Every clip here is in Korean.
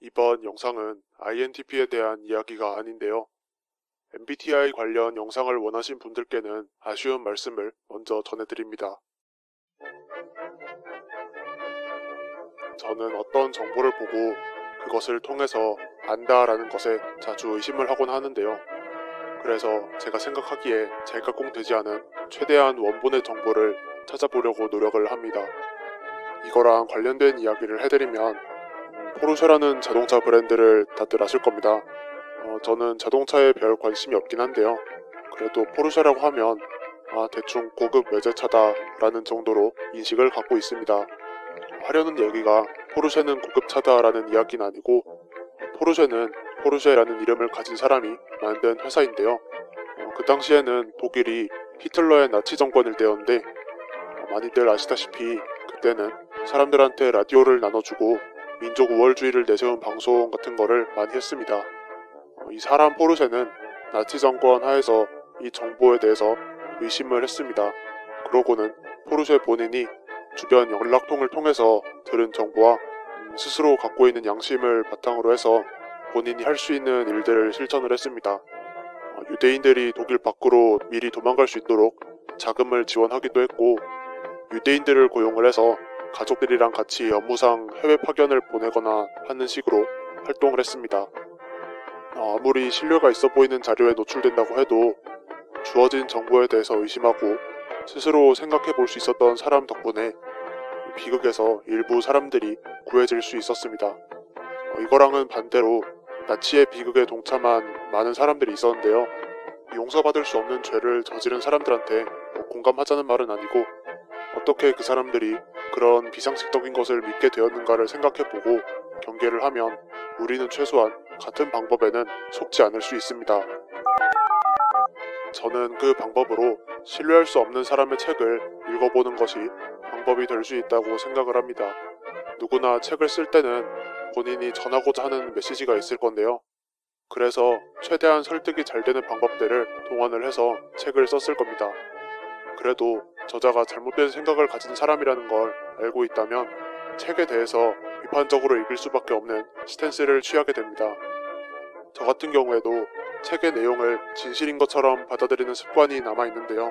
이번 영상은 INTP에 대한 이야기가 아닌데요. MBTI 관련 영상을 원하신 분들께는 아쉬운 말씀을 먼저 전해드립니다. 저는 어떤 정보를 보고 그것을 통해서 안다라는 것에 자주 의심을 하곤 하는데요. 그래서 제가 생각하기에 제가 꼭 되지 않은 최대한 원본의 정보를 찾아보려고 노력을 합니다. 이거랑 관련된 이야기를 해드리면 포르쉐라는 자동차 브랜드를 다들 아실 겁니다. 저는 자동차에 별 관심이 없긴 한데요. 그래도 포르쉐라고 하면 대충 고급 외제차다 라는 정도로 인식을 갖고 있습니다. 하려는 얘기가 포르쉐는 고급차다 라는 이야기는 아니고 포르쉐는 포르쉐라는 이름을 가진 사람이 만든 회사인데요. 그 당시에는 독일이 히틀러의 나치 정권일 때였는데 많이들 아시다시피 그때는 사람들한테 라디오를 나눠주고 민족 우월주의를 내세운 방송 같은 거를 많이 했습니다. 이 사람 포르쉐는 나치 정권 하에서 이 정보에 대해서 의심을 했습니다. 그러고는 포르쉐 본인이 주변 연락통을 통해서 들은 정보와 스스로 갖고 있는 양심을 바탕으로 해서 본인이 할 수 있는 일들을 실천을 했습니다. 유대인들이 독일 밖으로 미리 도망갈 수 있도록 자금을 지원하기도 했고 유대인들을 고용을 해서 가족들이랑 같이 업무상 해외 파견을 보내거나 하는 식으로 활동을 했습니다. 아무리 신뢰가 있어 보이는 자료에 노출된다고 해도 주어진 정보에 대해서 의심하고 스스로 생각해 볼 수 있었던 사람 덕분에 비극에서 일부 사람들이 구해질 수 있었습니다. 이거랑은 반대로 나치의 비극에 동참한 많은 사람들이 있었는데요. 용서받을 수 없는 죄를 저지른 사람들한테 공감하자는 말은 아니고 어떻게 그 사람들이 그런 비상식적인 것을 믿게 되었는가를 생각해보고 경계를 하면 우리는 최소한 같은 방법에는 속지 않을 수 있습니다. 저는 그 방법으로 신뢰할 수 없는 사람의 책을 읽어보는 것이 방법이 될 수 있다고 생각을 합니다. 누구나 책을 쓸 때는 본인이 전하고자 하는 메시지가 있을 건데요. 그래서 최대한 설득이 잘 되는 방법들을 동원을 해서 책을 썼을 겁니다. 그래도 저자가 잘못된 생각을 가진 사람이라는 걸 알고 있다면 책에 대해서 비판적으로 읽을 수밖에 없는 스탠스를 취하게 됩니다. 저 같은 경우에도 책의 내용을 진실인 것처럼 받아들이는 습관이 남아있는데요.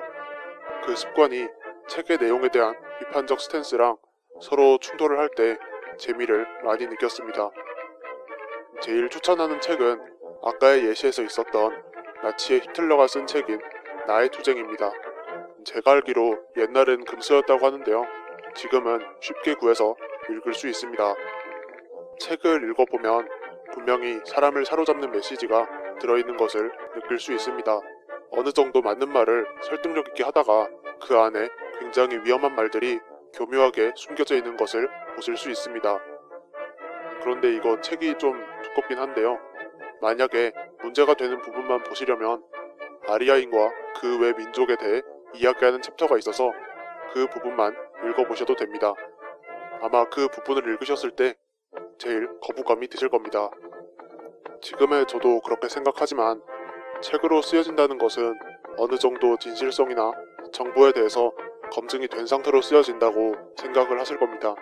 그 습관이 책의 내용에 대한 비판적 스탠스랑 서로 충돌을 할 때 재미를 많이 느꼈습니다. 제일 추천하는 책은 아까의 예시에서 있었던 나치의 히틀러가 쓴 책인 나의 투쟁입니다. 제가 알기로 옛날엔 금서였다고 하는데요. 지금은 쉽게 구해서 읽을 수 있습니다. 책을 읽어보면 분명히 사람을 사로잡는 메시지가 들어있는 것을 느낄 수 있습니다. 어느 정도 맞는 말을 설득력 있게 하다가 그 안에 굉장히 위험한 말들이 교묘하게 숨겨져 있는 것을 보실 수 있습니다. 그런데 이거 책이 좀 두껍긴 한데요. 만약에 문제가 되는 부분만 보시려면 아리아인과 그 외 민족에 대해 이야기하는 챕터가 있어서 그 부분만 읽어보셔도 됩니다. 아마 그 부분을 읽으셨을 때 제일 거부감이 드실 겁니다. 지금의 저도 그렇게 생각하지만 책으로 쓰여진다는 것은 어느 정도 진실성이나 정보에 대해서 검증이 된 상태로 쓰여진다고 생각을 하실 겁니다.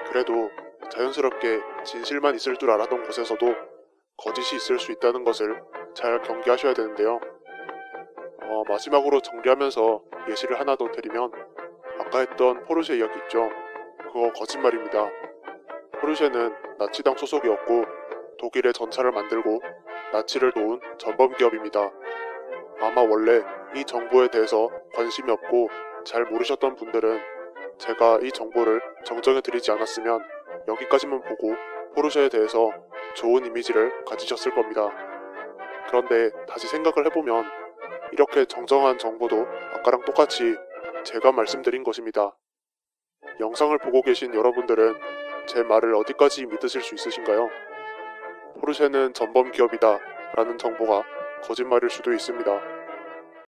그래도 자연스럽게 진실만 있을 줄 알았던 곳에서도 거짓이 있을 수 있다는 것을 잘 경계하셔야 되는데요. 마지막으로 정리하면서 예시를 하나 더 드리면 아까 했던 포르쉐 이야기 있죠. 그거 거짓말입니다. 포르쉐는 나치당 소속이었고 독일의 전차를 만들고 나치를 도운 전범기업입니다. 아마 원래 이 정보에 대해서 관심이 없고 잘 모르셨던 분들은 제가 이 정보를 정정해드리지 않았으면 여기까지만 보고 포르쉐에 대해서 좋은 이미지를 가지셨을 겁니다. 그런데 다시 생각을 해보면 이렇게 정정한 정보도 아까랑 똑같이 제가 말씀드린 것입니다. 영상을 보고 계신 여러분들은 제 말을 어디까지 믿으실 수 있으신가요? 포르쉐는 전범기업이다 라는 정보가 거짓말일 수도 있습니다.